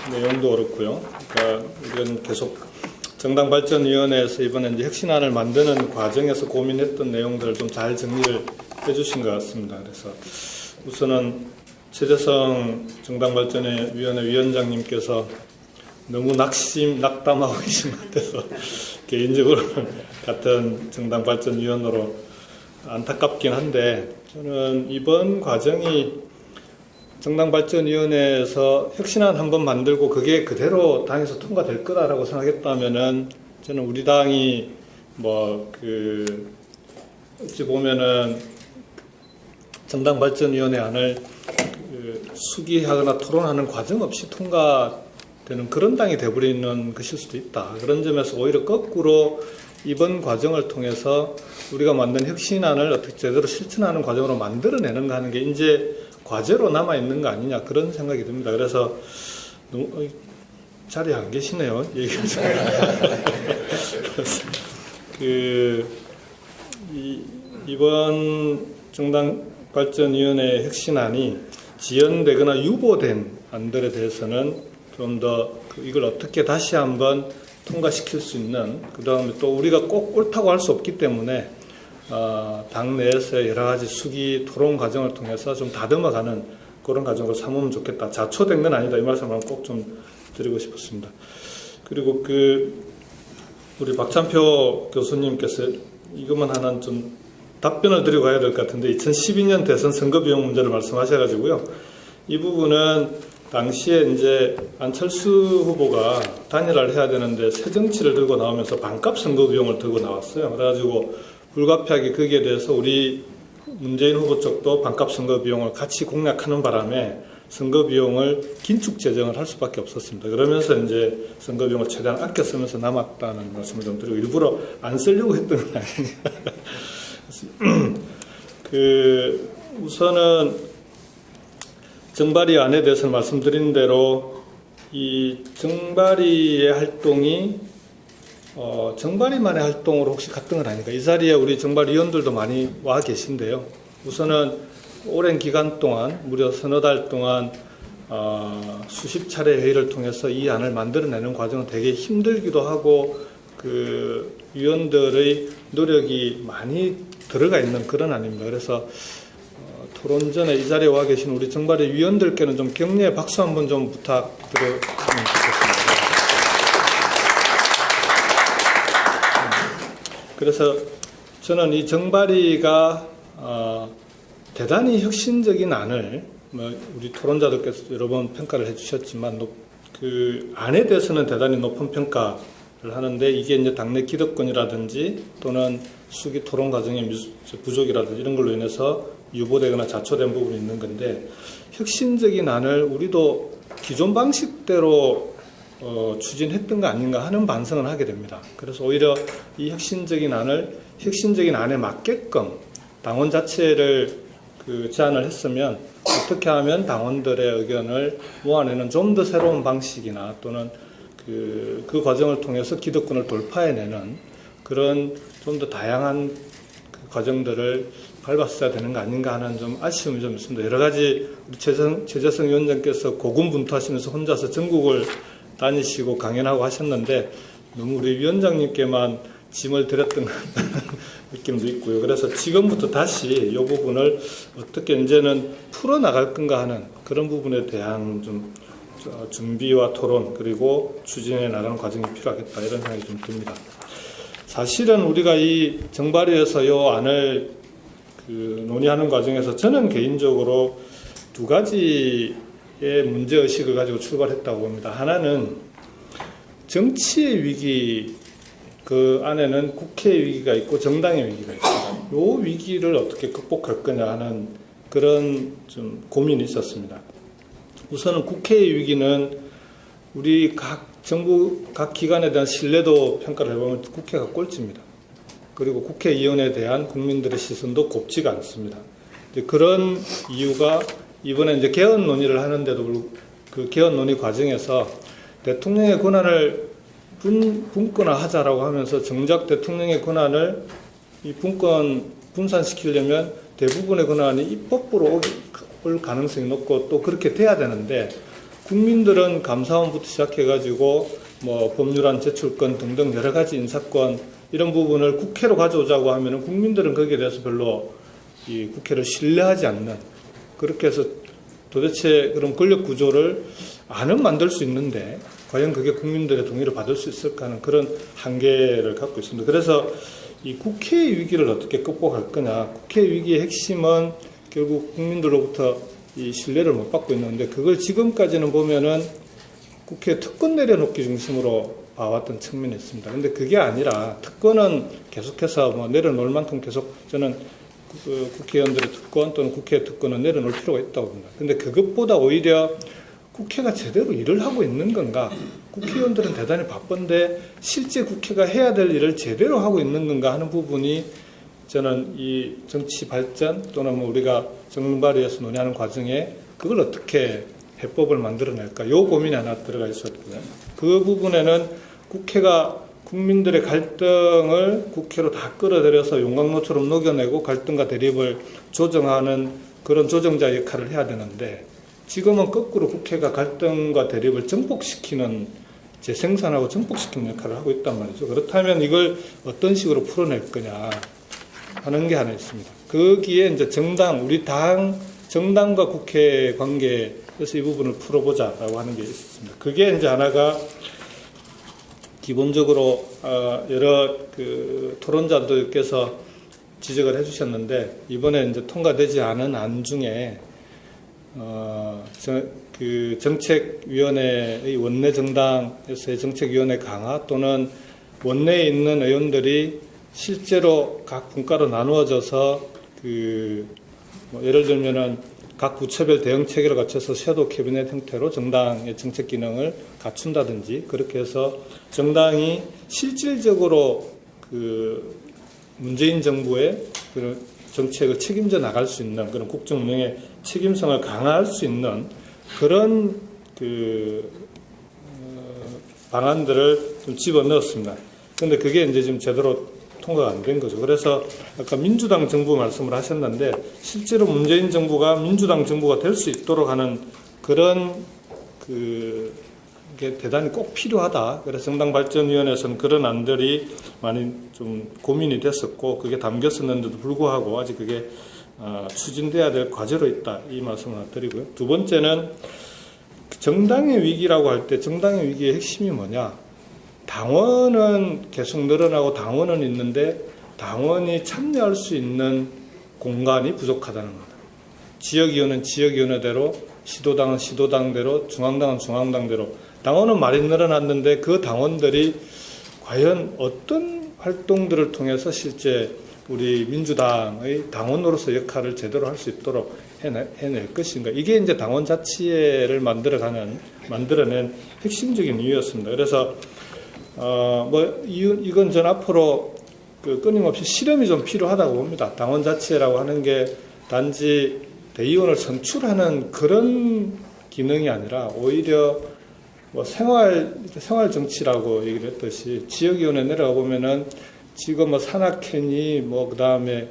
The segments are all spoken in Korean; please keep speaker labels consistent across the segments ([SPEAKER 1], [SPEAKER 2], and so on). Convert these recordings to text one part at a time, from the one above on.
[SPEAKER 1] 내용도 그렇고요. 그러니까 우리는 계속 정당발전위원회에서 이번에 이제 혁신안을 만드는 과정에서 고민했던 내용들을 좀 잘 정리를 해주신 것 같습니다. 그래서 우선은 최재성 정당발전위원회 위원장님께서 너무 낙담하고 계신 것 같아서 개인적으로 같은 정당발전위원으로 안타깝긴 한데, 저는 이번 과정이 정당발전위원회에서 혁신안 한번 만들고 그게 그대로 당에서 통과될 거다라고 생각했다면은, 저는 우리 당이 어찌 보면은 정당발전위원회 안을 수기하거나 토론하는 과정 없이 통과되는 그런 당이 되어버리는 것일 수도 있다. 그런 점에서 오히려 거꾸로 이번 과정을 통해서 우리가 만든 혁신안을 어떻게 제대로 실천하는 과정으로 만들어내는가 하는 게 이제 과제로 남아있는 거 아니냐, 그런 생각이 듭니다. 그래서 자리에 안 계시네요. 이번 정당발전위원회 혁신안이 지연되거나 유보된 안들에 대해서는 좀 더 이걸 어떻게 다시 한번 통과시킬 수 있는, 그 다음에 또 우리가 꼭 옳다고 할 수 없기 때문에 당 내에서 여러 가지 수기 토론 과정을 통해서 좀 다듬어가는 그런 과정으로 삼으면 좋겠다. 자초된 건 아니다. 이 말씀을 꼭 좀 드리고 싶었습니다. 그리고 우리 박찬표 교수님께서 이것만 하나 좀 답변을 드리고 가야 될 것 같은데, 2012년 대선 선거 비용 문제를 말씀하셔가지고요. 이 부분은 당시에 이제 안철수 후보가 단일화를 해야 되는데 새정치를 들고 나오면서 반값 선거 비용을 들고 나왔어요. 그래가지고 불가피하게 거기에 대해서 우리 문재인 후보 쪽도 반값 선거 비용을 같이 공략하는 바람에 선거 비용을 긴축 재정을 할 수밖에 없었습니다. 그러면서 이제 선거 비용을 최대한 아껴 쓰면서 남았다는 말씀을 좀 드리고, 일부러 안 쓰려고 했던 건 아니냐. 우선은 정발위 안에 대해서는 말씀드린 대로 이 정발위의 활동이 정발위만의 활동으로 혹시 갔던 건 아닌가. 이 자리에 우리 정발위원들도 많이 와 계신데요. 우선은 오랜 기간 동안, 무려 서너 달 동안 수십 차례 회의를 통해서 이 안을 만들어내는 과정은 되게 힘들기도 하고, 그 위원들의 노력이 많이 들어가 있는 그런 안입니다. 그래서 토론 전에 이 자리에 와 계신 우리 정발위 위원들께는 좀 격려의 박수 한번 좀 부탁드렸으면 좋겠습니다. 그래서 저는 이 정발위가 대단히 혁신적인 안을, 우리 토론자들께서 여러 번 평가를 해주셨지만 그 안에 대해서는 대단히 높은 평가를 하는데, 이게 이제 당내 기득권이라든지 또는 수기 토론 과정의 부족이라든지 이런 걸로 인해서 유보되거나 자초된 부분이 있는 건데, 혁신적인 안을 우리도 기존 방식대로 추진했던 거 아닌가 하는 반성을 하게 됩니다. 그래서 오히려 이 혁신적인 안에 맞게끔 당원 자체를 제안을 했으면 어떻게 하면 당원들의 의견을 모아내는 좀 더 새로운 방식이나 또는 그 과정을 통해서 기득권을 돌파해내는 그런 좀 더 다양한 과정들을 밟았어야 되는 거 아닌가 하는 좀 아쉬움이 좀 있습니다. 여러 가지 우리 최재성 위원장께서 고군분투하시면서 혼자서 전국을 다니시고 강연하고 하셨는데, 너무 우리 위원장님께만 짐을 드렸던 것 같다는 느낌도 있고요. 그래서 지금부터 다시 이 부분을 어떻게 이제는 풀어나갈 건가 하는 그런 부분에 대한 좀 준비와 토론, 그리고 추진해 나가는 과정이 필요하겠다, 이런 생각이 좀 듭니다. 사실은 우리가 이 정발위에서 이 안을 논의하는 과정에서 저는 개인적으로 두 가지의 문제의식을 가지고 출발했다고 봅니다. 하나는 정치의 위기, 그 안에는 국회의 위기가 있고 정당의 위기가 있습니다. 이 위기를 어떻게 극복할 거냐 하는 그런 좀 고민이 있었습니다. 우선은 국회의 위기는 우리 정부 각 기관에 대한 신뢰도 평가를 해보면 국회가 꼴찌입니다. 그리고 국회의원에 대한 국민들의 시선도 곱지가 않습니다. 그런 이유가 이번에 이제 개헌 논의를 하는데도 그 개헌 논의 과정에서 대통령의 권한을 분권화하자라고 하면서 정작 대통령의 권한을 이 분권 분산시키려면 대부분의 권한이 입법부로 올 가능성이 높고 또 그렇게 돼야 되는데, 국민들은 감사원부터 시작해가지고 뭐 법률안 제출권 등등 여러 가지 인사권 이런 부분을 국회로 가져오자고 하면은 국민들은 거기에 대해서 별로 이 국회를 신뢰하지 않는, 그렇게 해서 도대체 그런 권력 구조를 안은 만들 수 있는데 과연 그게 국민들의 동의를 받을 수 있을까 하는 그런 한계를 갖고 있습니다. 그래서 이 국회의 위기를 어떻게 극복할 거냐, 국회의 위기의 핵심은 결국 국민들로부터 이 신뢰를 못 받고 있는데, 그걸 지금까지는 보면은 국회 특권 내려놓기 중심으로 봐왔던 측면이 있습니다. 근데 그게 아니라 특권은 계속해서 뭐 내려놓을 만큼 계속 저는 국회의원들의 특권 또는 국회의 특권은 내려놓을 필요가 있다고 봅니다. 근데 그것보다 오히려 국회가 제대로 일을 하고 있는 건가? 국회의원들은 대단히 바쁜데 실제 국회가 해야 될 일을 제대로 하고 있는 건가 하는 부분이 저는 이 정치 발전 또는 뭐 우리가 정발위에서 논의하는 과정에 그걸 어떻게 해법을 만들어낼까? 요 고민이 하나 들어가 있었거든요. 그 부분에는 국회가 국민들의 갈등을 국회로 다 끌어들여서 용광로처럼 녹여내고 갈등과 대립을 조정하는 그런 조정자 역할을 해야 되는데, 지금은 거꾸로 국회가 갈등과 대립을 정복시키는, 재생산하고 정복시키는 역할을 하고 있단 말이죠. 그렇다면 이걸 어떤 식으로 풀어낼 거냐 하는 게 하나 있습니다. 거기에 이제 정당, 우리 당, 정당과 국회 관계에서 이 부분을 풀어보자라고 하는 게 있었습니다. 그게 이제 하나가 기본적으로 여러 그 토론자들께서 지적을 해주셨는데, 이번에 이제 통과되지 않은 안 중에 그 정책위원회의 원내 정당에서의 정책위원회 강화 또는 원내에 있는 의원들이 실제로 각 분과로 나누어져서 뭐 예를 들면은 각 부처별 대응 체계를 갖춰서 섀도우 캐비넷 형태로 정당의 정책 기능을 갖춘다든지, 그렇게 해서 정당이 실질적으로 그 문재인 정부의 그런 정책을 책임져 나갈 수 있는 그런 국정 운영의 책임성을 강화할 수 있는 그런 방안들을 좀 집어넣었습니다. 그런데 그게 이제 지금 제대로 통과가 안 된 거죠. 그래서 아까 민주당 정부 말씀을 하셨는데, 실제로 문재인 정부가 민주당 정부가 될 수 있도록 하는 그런 게 대단히 꼭 필요하다. 그래서 정당발전위원회에서는 그런 안들이 많이 좀 고민이 됐었고, 그게 담겼었는데도 불구하고 아직 그게 추진돼야 될 과제로 있다. 이 말씀을 하나 드리고요. 두 번째는 정당의 위기라고 할 때 정당의 위기의 핵심이 뭐냐? 당원은 계속 늘어나고 당원은 있는데 당원이 참여할 수 있는 공간이 부족하다는 겁니다. 지역위원회는 지역위원회대로, 시도당은 시도당대로, 중앙당은 중앙당대로 당원은 많이 늘어났는데 그 당원들이 과연 어떤 활동들을 통해서 실제 우리 민주당의 당원으로서 역할을 제대로 할 수 있도록 해낼 것인가. 이게 이제 당원 자치를 만들어낸 핵심적인 이유였습니다. 그래서 이건 전 앞으로 끊임없이 실험이 좀 필요하다고 봅니다. 당원 자체라고 하는 게 단지 대의원을 선출하는 그런 기능이 아니라 오히려 뭐 생활 정치라고 얘기를 했듯이 지역위원회 내려가 보면은 지금 뭐 산악회니 뭐 그 다음에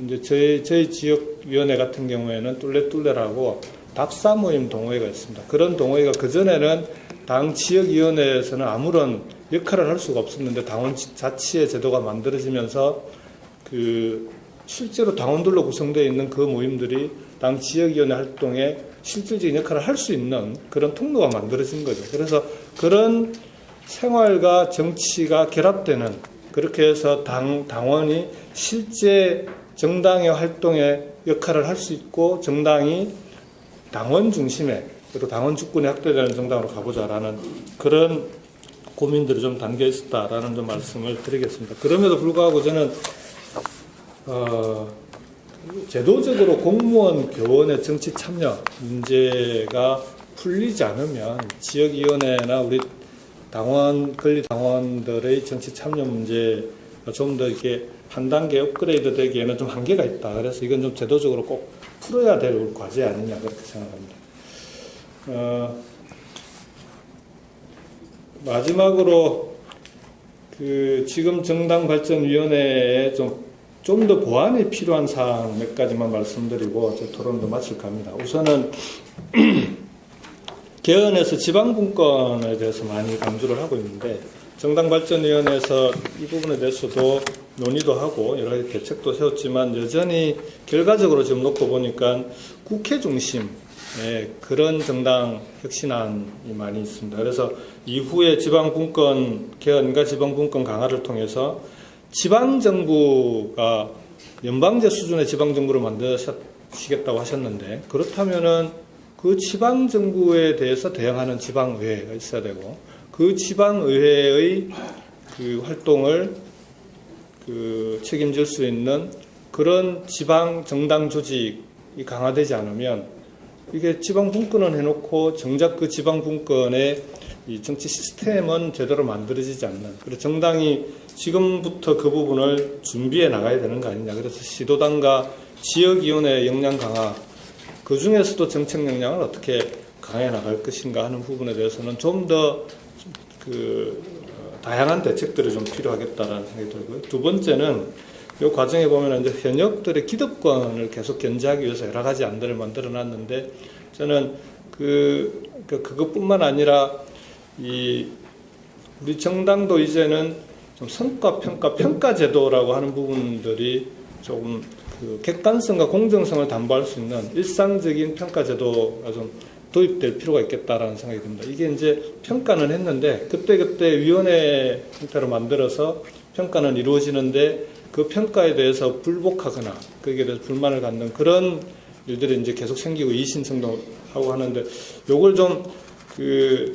[SPEAKER 1] 이제 저희 지역위원회 같은 경우에는 뚫레뚫레라고 답사 모임 동호회가 있습니다. 그런 동호회가 그전에는 당 지역위원회에서는 아무런 역할을 할 수가 없었는데 당원 자치의 제도가 만들어지면서 실제로 당원들로 구성되어 있는 그 모임들이 당 지역위원회 활동에 실질적인 역할을 할 수 있는 그런 통로가 만들어진 거죠. 그래서 그런 생활과 정치가 결합되는, 그렇게 해서 당원이 실제 정당의 활동에 역할을 할 수 있고 정당이 당원 중심의, 그리고 당원 주권이 확대되는 정당으로 가보자라는 그런 고민들이 좀 담겨 있었다라는 좀 말씀을 드리겠습니다. 그럼에도 불구하고 저는 제도적으로 공무원 교원의 정치 참여 문제가 풀리지 않으면 지역위원회나 우리 권리당원들의 정치 참여 문제가 좀 더 이렇게 한 단계 업그레이드 되기에는 좀 한계가 있다. 그래서 이건 좀 제도적으로 꼭 풀어야 될 과제 아니냐 그렇게 생각합니다. 마지막으로 지금 정당발전위원회에 좀 좀 더 보완이 필요한 사항 몇 가지만 말씀드리고 제 토론도 마칠까 합니다. 우선은 개헌에서 지방분권에 대해서 많이 강조를 하고 있는데 정당발전위원회에서 이 부분에 대해서도 논의도 하고 여러 가지 대책도 세웠지만 여전히 결과적으로 지금 놓고 보니까 국회 중심의 그런 정당 혁신안이 많이 있습니다. 그래서 이후에 지방분권 개헌과 지방분권 강화를 통해서 지방정부가 연방제 수준의 지방정부를 만드시겠다고 하셨는데 그렇다면은 그 지방정부에 대해서 대응하는 지방의회가 있어야 되고 그 지방의회의 그 활동을 책임질 수 있는 그런 지방정당 조직이 강화되지 않으면 이게 지방분권은 해놓고 정작 그 지방분권의 이 정치 시스템은 제대로 만들어지지 않는 그래서 정당이 지금부터 그 부분을 준비해 나가야 되는 거 아니냐. 그래서 시도당과 지역위원회 역량 강화 그 중에서도 정책 역량을 어떻게 강해 나갈 것인가 하는 부분에 대해서는 좀 더 다양한 대책들이 좀 필요하겠다라는 생각이 들고요. 두 번째는 이 과정에 보면 이제 현역들의 기득권을 계속 견제하기 위해서 여러 가지 안들을 만들어 놨는데 저는 그것뿐만 아니라 우리 정당도 이제는 좀 성과 평가 제도라고 하는 부분들이 조금 객관성과 공정성을 담보할 수 있는 일상적인 평가 제도가 좀 도입될 필요가 있겠다라는 생각이 듭니다. 이게 이제 평가는 했는데 그때 위원회 형태로 만들어서 평가는 이루어지는데 그 평가에 대해서 불복하거나 거기에 대해서 불만을 갖는 그런 일들이 이제 계속 생기고 이의신청도 하고 하는데 요걸 좀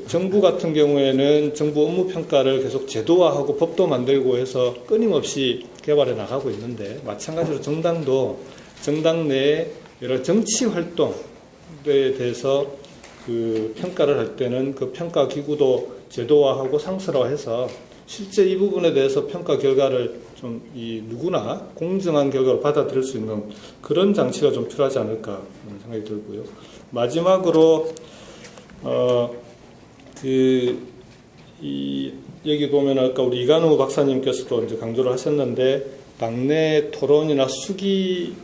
[SPEAKER 1] 정부 같은 경우에는 정부 업무 평가를 계속 제도화하고 법도 만들고 해서 끊임없이 개발해 나가고 있는데 마찬가지로 정당도 정당 내에 여러 정치 활동에 대해서 평가를 할 때는 그 평가 기구도 제도화하고 상설화해서 실제 이 부분에 대해서 평가 결과를 좀 누구나 공정한 결과를 받아들일 수 있는 그런 장치가 좀 필요하지 않을까 하는 생각이 들고요. 마지막으로 여기 보면 아까 우리 이관우 박사님께서도 이제 강조를 하셨는데 당내 토론이나 수기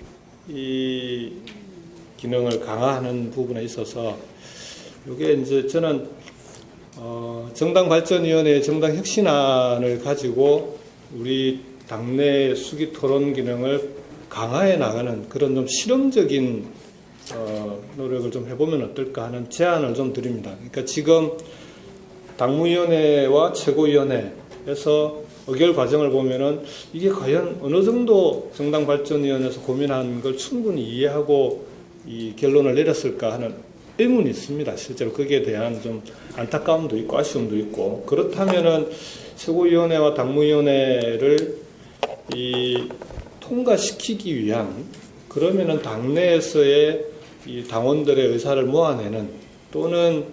[SPEAKER 1] 기능을 강화하는 부분에 있어서 이게 이제 저는 정당발전위원회의 정당혁신안을 가지고 우리 당내 수기 토론 기능을 강화해 나가는 그런 좀 실험적인 노력을 좀 해보면 어떨까 하는 제안을 좀 드립니다. 그러니까 지금 당무위원회와 최고위원회에서 의결 과정을 보면은 이게 과연 어느 정도 정당발전위원회에서 고민한 걸 충분히 이해하고 이 결론을 내렸을까 하는 의문이 있습니다. 실제로 거기에 대한 좀 안타까움도 있고 아쉬움도 있고 그렇다면은 최고위원회와 당무위원회를 통과시키기 위한 그러면은 당내에서의 이 당원들의 의사를 모아내는 또는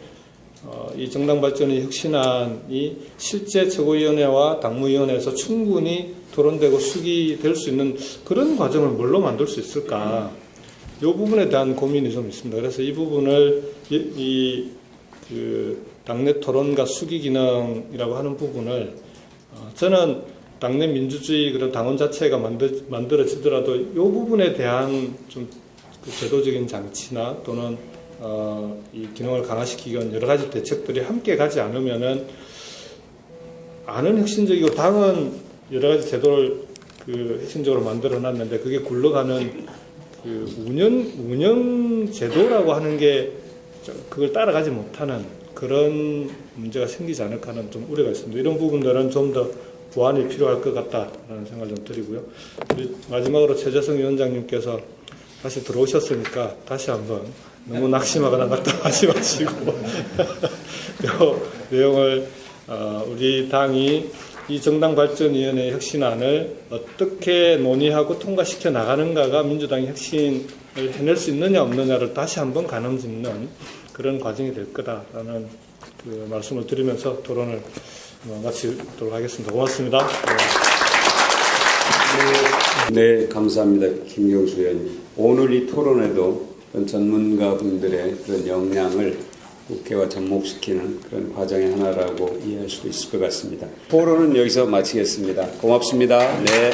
[SPEAKER 1] 이 정당발전의 혁신안이 실제 최고위원회와 당무위원회에서 충분히 토론되고 수기될 수 있는 그런 과정을 뭘로 만들 수 있을까? 이 부분에 대한 고민이 좀 있습니다. 그래서 이 부분을 당내 토론과 수기 기능이라고 하는 부분을 저는 당내 민주주의 그런 당원 자체가 만들어지더라도 이 부분에 대한 좀 제도적인 장치나 또는 이 기능을 강화시키기 위한 여러 가지 대책들이 함께 가지 않으면은 안은 혁신적이고 당은 여러 가지 제도를 핵심적으로 만들어 놨는데 그게 굴러가는 운영 제도라고 하는 게 그걸 따라가지 못하는 그런 문제가 생기지 않을까 하는 좀 우려가 있습니다. 이런 부분들은 좀 더 보완이 필요할 것 같다라는 생각을 좀 드리고요. 마지막으로 최재성 위원장님께서 다시 들어오셨으니까 다시 한번 너무 낙심하거나 낙담하지 마시고 이 내용을 우리 당이 이 정당발전위원회 혁신안을 어떻게 논의하고 통과시켜 나가는가가 민주당의 혁신을 해낼 수 있느냐 없느냐를 다시 한번 가늠짓는 그런 과정이 될 거다라는 말씀을 드리면서 토론을 마치도록 하겠습니다. 고맙습니다.
[SPEAKER 2] 네, 감사합니다. 김경수 의원님. 오늘 이 토론에도 전문가분들의 그런 역량을 국회와 접목시키는 그런 과정의 하나라고 이해할 수 있을 것 같습니다. 토론은 여기서 마치겠습니다. 고맙습니다. 네.